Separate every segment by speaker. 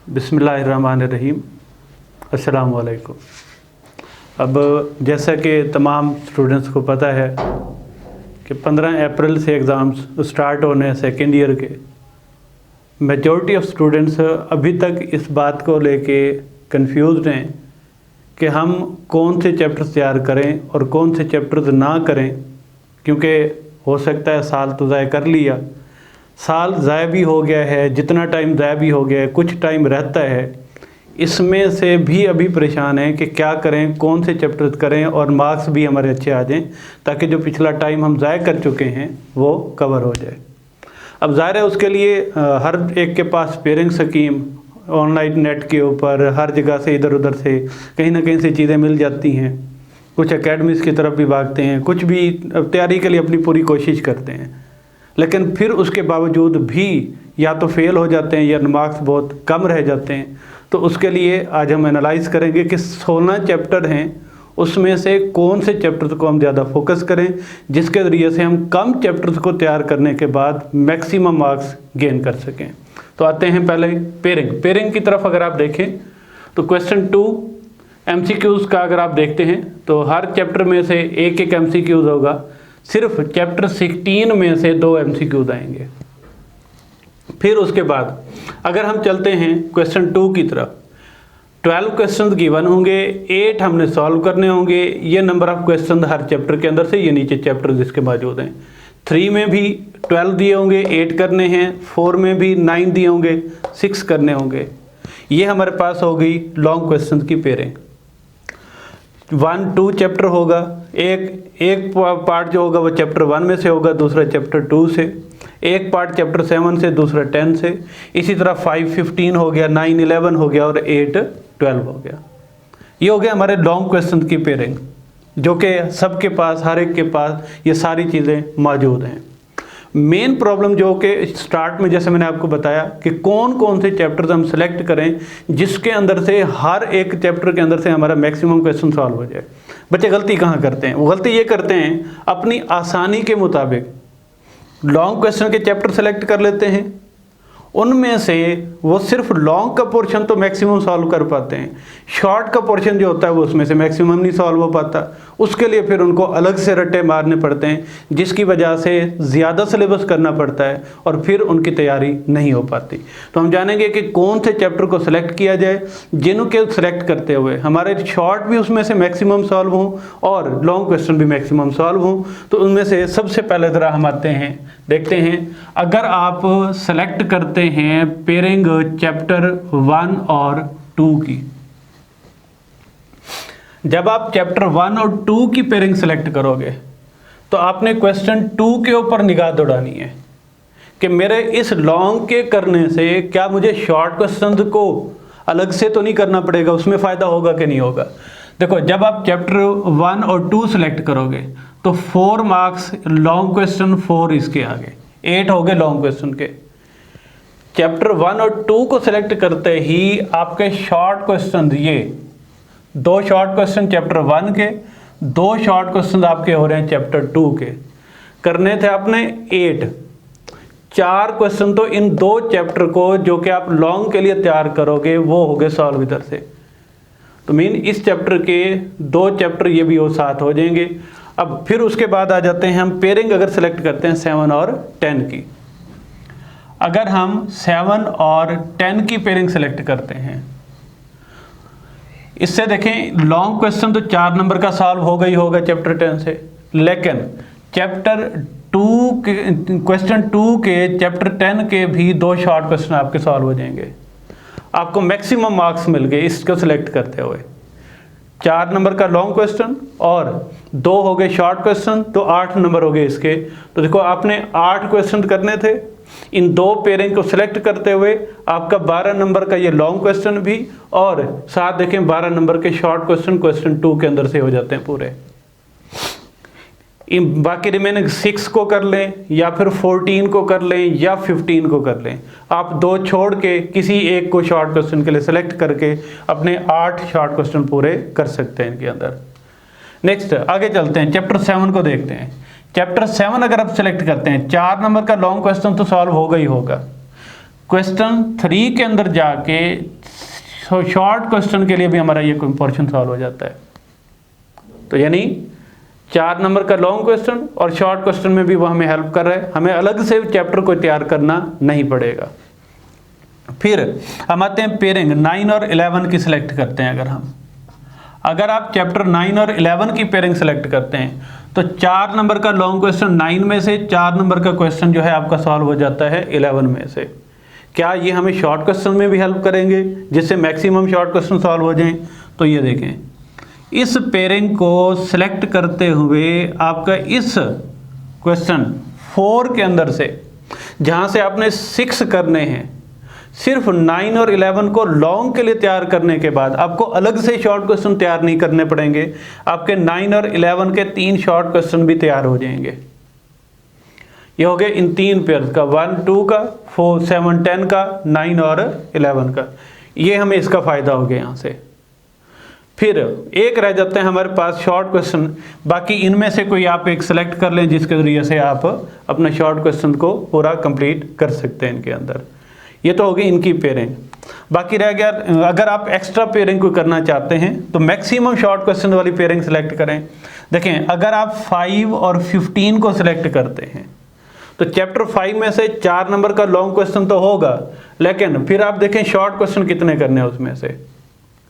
Speaker 1: बिस्मिल्लाहिर्रहमानिर्रहीम। अस्सलाम वालेकुम। अब जैसा कि तमाम स्टूडेंट्स को पता है कि 15 अप्रैल से एग्ज़ाम्स स्टार्ट होने हैं सेकेंड ईयर के। मेजॉरिटी ऑफ स्टूडेंट्स अभी तक इस बात को लेके कंफ्यूज्ड हैं कि हम कौन से चैप्टर्स तैयार करें और कौन से चैप्टर्स ना करें, क्योंकि हो सकता है साल तो ज़ाया कर लिया, साल ज़ाया भी हो गया है, जितना टाइम ज़ाया भी हो गया है, कुछ टाइम रहता है, इसमें से भी अभी परेशान हैं कि क्या करें, कौन से चैप्टर्स करें और मार्क्स भी हमारे अच्छे आ जाएं, ताकि जो पिछला टाइम हम ज़ाया कर चुके हैं वो कवर हो जाए। अब ज़ाहिर है उसके लिए हर एक के पास पेयरिंग स्कीम ऑनलाइन नेट के ऊपर हर जगह से इधर उधर से कहीं ना कहीं से चीज़ें मिल जाती हैं। कुछ एकेडमीज़ की तरफ भी भागते हैं, कुछ भी तैयारी के लिए अपनी पूरी कोशिश करते हैं, लेकिन फिर उसके बावजूद भी या तो फेल हो जाते हैं या मार्क्स बहुत कम रह जाते हैं। तो उसके लिए आज हम एनालाइज करेंगे कि 16 चैप्टर हैं, उसमें से कौन से चैप्टर्स को हम ज़्यादा फोकस करें, जिसके ज़रिए से हम कम चैप्टर्स को तैयार करने के बाद मैक्सिमम मार्क्स गेन कर सकें। तो आते हैं पहले पेयरिंग की तरफ। अगर आप देखें तो क्वेश्चन 2 MCQs का अगर आप देखते हैं तो हर चैप्टर में से एक एक MCQs होगा। सिर्फ चैप्टर 16 में से 2 MCQs आएंगे। फिर उसके बाद अगर हम चलते हैं क्वेश्चन 2 की तरफ, 12 क्वेश्चन गिवन होंगे, 8 हमने सॉल्व करने होंगे। ये number of question her chapter के अंदर से, ये नीचे चैप्टर जिसके मौजूद हैं। 3 में भी 12 दिए होंगे, 8 करने हैं। 4 में भी 9 दिए होंगे, 6 करने होंगे। ये हमारे पास हो गई लॉन्ग क्वेश्चन की पेयरिंग। 1-2 चैप्टर होगा, एक पार्ट जो होगा वो चैप्टर 1 में से होगा, दूसरा चैप्टर 2 से। एक पार्ट चैप्टर 7 से, दूसरा 10 से। इसी तरह 5-15 हो गया, 9-11 हो गया और 8-12 हो गया। ये हो गया हमारे लॉन्ग क्वेश्चन की पेयरिंग, जो कि सबके पास, हर एक के पास ये सारी चीज़ें मौजूद हैं। मेन प्रॉब्लम जो कि स्टार्ट में जैसे मैंने आपको बताया कि कौन कौन से चैप्टर्स हम सेलेक्ट करें जिसके अंदर से हर एक चैप्टर के अंदर से हमारा मैक्सिमम क्वेश्चन सॉल्व हो जाए। बच्चे गलती कहाँ करते हैं? वो गलती ये करते हैं, अपनी आसानी के मुताबिक लॉन्ग क्वेश्चन के चैप्टर सेलेक्ट कर लेते हैं, उनमें से वो सिर्फ लॉन्ग का पोर्शन तो मैक्सिमम सॉल्व कर पाते हैं, शॉर्ट का पोर्शन जो होता है वो उसमें से मैक्सिमम नहीं सॉल्व हो पाता। उसके लिए फिर उनको अलग से रट्टे मारने पड़ते हैं, जिसकी वजह से ज़्यादा सिलेबस करना पड़ता है और फिर उनकी तैयारी नहीं हो पाती। तो हम जानेंगे कि कौन से चैप्टर को सिलेक्ट किया जाए जिनके सिलेक्ट करते हुए हमारे शॉर्ट भी उसमें से मैक्सिमम सॉल्व हों और लॉन्ग क्वेश्चन भी मैक्सिमम सॉल्व हों। तो उनमें से सबसे पहले ज़रा हम आते हैं, देखते हैं। अगर आप सेलेक्ट करते हैं पेयरिंग चैप्टर 1 और 2 की, जब आप चैप्टर 1 और 2 की पेयरिंग सेलेक्ट करोगे तो आपने क्वेश्चन 2 के ऊपर निगाह दौड़ानी है कि मेरे इस लॉन्ग के करने से क्या मुझे शॉर्ट क्वेश्चन को अलग से तो नहीं करना पड़ेगा, उसमें फ़ायदा होगा कि नहीं होगा। देखो, जब आप चैप्टर 1 और 2 सेलेक्ट करोगे तो 4 मार्क्स लॉन्ग क्वेश्चन, 4 इसके आगे, 8 हो गए लॉन्ग क्वेश्चन के। चैप्टर 1 और 2 को सिलेक्ट करते ही आपके शॉर्ट क्वेश्चन, ये 2 शॉर्ट क्वेश्चन चैप्टर 1 के, 2 शॉर्ट क्वेश्चन आपके हो रहे हैं चैप्टर 2 के। करने थे आपने 8, 4 क्वेश्चन तो इन 2 चैप्टर को जो कि आप लॉन्ग के लिए तैयार करोगे वो हो गए सॉल्व इधर से। तो मीन इस चैप्टर के 2 चैप्टर ये भी वो साथ हो जाएंगे। अब फिर उसके बाद आ जाते हैं हम पेयरिंग अगर सेलेक्ट करते हैं 7 और 10 की। अगर हम 7 और 10 की पेयरिंग सेलेक्ट करते हैं, इससे देखें लॉन्ग क्वेश्चन तो 4 नंबर का सॉल्व हो गई होगा चैप्टर 10 से, लेकिन चैप्टर 2 के क्वेश्चन 2 के चैप्टर 10 के भी 2 शॉर्ट क्वेश्चन आपके सॉल्व हो जाएंगे। आपको मैक्सिमम मार्क्स मिल गए इसको सिलेक्ट करते हुए। 4 नंबर का लॉन्ग क्वेश्चन और 2 हो गए शॉर्ट क्वेश्चन, तो 8 नंबर हो गए इसके। तो देखो, आपने 8 क्वेश्चन करने थे, इन 2 पेयरिंग को सिलेक्ट करते हुए आपका 12 नंबर का ये लॉन्ग क्वेश्चन भी और साथ देखें 12 नंबर के शॉर्ट क्वेश्चन क्वेश्चन 2 के अंदर से हो जाते हैं पूरे। बाकी रिमेनिंग 6 को कर लें या फिर 14 को कर लें या 15 को कर लें। आप 2 छोड़ के किसी एक को शॉर्ट क्वेश्चन के लिए सिलेक्ट करके अपने 8 शॉर्ट क्वेश्चन पूरे कर सकते हैं इनके अंदर। नेक्स्ट आगे चलते हैं, चैप्टर 7 को देखते हैं। चैप्टर 7 अगर आप सेलेक्ट करते हैं, 4 नंबर का लॉन्ग क्वेश्चन तो सॉल्व होगा ही होगा। क्वेश्चन 3 के अंदर जाके शॉर्ट क्वेश्चन के लिए भी हमारा ये पोर्शन सॉल्व हो जाता है। तो यानी 4 नंबर का लॉन्ग क्वेश्चन और शॉर्ट क्वेश्चन में भी वो हमें हेल्प कर रहा है, हमें अलग से चैप्टर को तैयार करना नहीं पड़ेगा। फिर हम आते हैं पेयरिंग 9 और 11 की सिलेक्ट करते हैं। अगर आप चैप्टर 9 और 11 की पेयरिंग सेलेक्ट करते हैं तो 4 नंबर का लॉन्ग क्वेश्चन 9 में से 4 नंबर का क्वेश्चन जो है आपका सॉल्व हो जाता है 11 में से। क्या ये हमें शॉर्ट क्वेश्चन में भी हेल्प करेंगे जिससे मैक्सिमम शॉर्ट क्वेश्चन सॉल्व हो जाएं? तो ये देखें, इस पेयरिंग को सिलेक्ट करते हुए आपका इस क्वेश्चन 4 के अंदर से जहाँ से आपने 6 करने हैं, सिर्फ 9 और 11 को लॉन्ग के लिए तैयार करने के बाद आपको अलग से शॉर्ट क्वेश्चन तैयार नहीं करने पड़ेंगे। आपके 9 और 11 के 3 शॉर्ट क्वेश्चन भी तैयार हो जाएंगे। ये हो गए इन 3 पेयर्स का, 1 2 का, 4 7 10 का, 9 और 11 का। ये हमें इसका फ़ायदा हो गया यहाँ से। फिर एक रह जाते हैं हमारे पास शॉर्ट क्वेश्चन। बाकी इनमें से कोई आप एक सेलेक्ट कर लें जिसके ज़रिए से आप अपना शॉर्ट क्वेश्चन को पूरा कंप्लीट कर सकते हैं इनके अंदर। ये तो हो गई इनकी पेयरिंग। बाकी रह गया, अगर आप एक्स्ट्रा पेयरिंग को करना चाहते हैं तो मैक्सिमम शॉर्ट क्वेश्चन वाली पेयरिंग सेलेक्ट करें। देखें, अगर आप 5 और 15 को सिलेक्ट करते हैं तो चैप्टर 5 में से 4 नंबर का लॉन्ग क्वेश्चन तो होगा, लेकिन फिर आप देखें शॉर्ट क्वेश्चन कितने करने हैं उसमें से,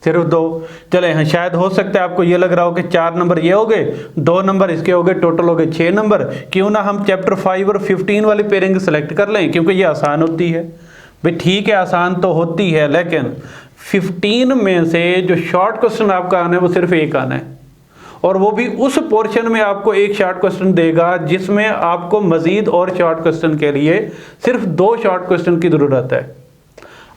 Speaker 1: सिर्फ 2। चले हाँ, शायद हो सकता है आपको ये लग रहा हो कि 4 नंबर ये हो गए, 2 नंबर इसके हो गए, टोटल हो गए 6 नंबर। क्यों ना हम चैप्टर 5 और 15 वाली पेयरिंग सेलेक्ट कर लें, क्योंकि ये आसान होती है। भाई ठीक है, आसान तो होती है, लेकिन 15 में से जो शॉर्ट क्वेश्चन आपका आना है वो सिर्फ एक आना है, और वो भी उस पोर्शन में आपको एक शॉर्ट क्वेश्चन देगा जिसमें आपको मजीद और शॉर्ट क्वेश्चन के लिए सिर्फ 2 शॉर्ट क्वेश्चन की ज़रूरत है।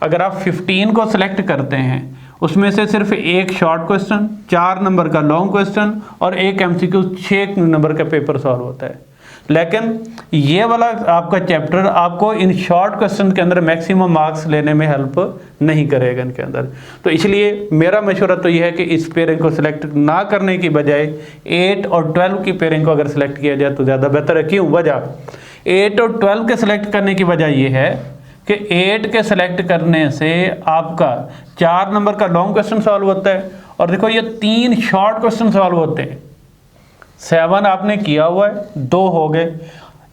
Speaker 1: अगर आप 15 को सिलेक्ट करते हैं उसमें से सिर्फ एक शॉर्ट क्वेश्चन, 4 नंबर का लॉन्ग क्वेश्चन और एक MCQ 6 नंबर का पेपर सॉल्व होता है। लेकिन ये वाला आपका चैप्टर आपको इन शॉर्ट क्वेश्चन के अंदर मैक्सिमम मार्क्स लेने में हेल्प नहीं करेगा इनके अंदर। तो इसलिए मेरा मशवरा तो ये है कि इस पेयरिंग को सिलेक्ट ना करने की बजाय 8 और 12 की पेयरिंग को अगर सिलेक्ट किया जाए तो ज़्यादा बेहतर है। क्यों? वजह 8 और 12 के सिलेक्ट करने की वजह ये है कि 8 के सिलेक्ट करने से आपका 4 नंबर का लॉन्ग क्वेश्चन सॉल्व होता है, और देखो ये 3 शॉर्ट क्वेश्चन सॉल्व होते हैं। 7 आपने किया हुआ है, 2 हो गए।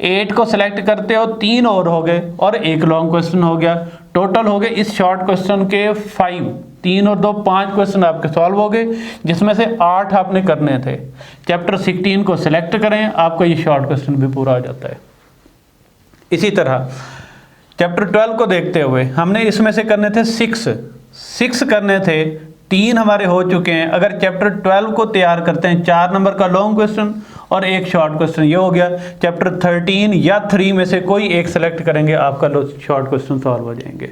Speaker 1: 8 को सिलेक्ट करते हो, 3 और हो गए, और एक लॉन्ग क्वेश्चन हो गया। टोटल हो गए इस शॉर्ट क्वेश्चन के 5, 3 और 2 5 क्वेश्चन आपके सॉल्व हो गए, जिसमें से 8 आपने करने थे। चैप्टर 16 को सिलेक्ट करें, आपका ये शॉर्ट क्वेश्चन भी पूरा हो जाता है। इसी तरह चैप्टर 12 को देखते हुए हमने इसमें से करने थे 6 करने थे, 3 हमारे हो चुके हैं। अगर चैप्टर 12 को तैयार करते हैं, 4 नंबर का लॉन्ग क्वेश्चन और एक शॉर्ट क्वेश्चन, ये हो गया। चैप्टर 13 या 3 में से कोई एक सेलेक्ट करेंगे, आपका शॉर्ट क्वेश्चन सॉल्व हो जाएंगे।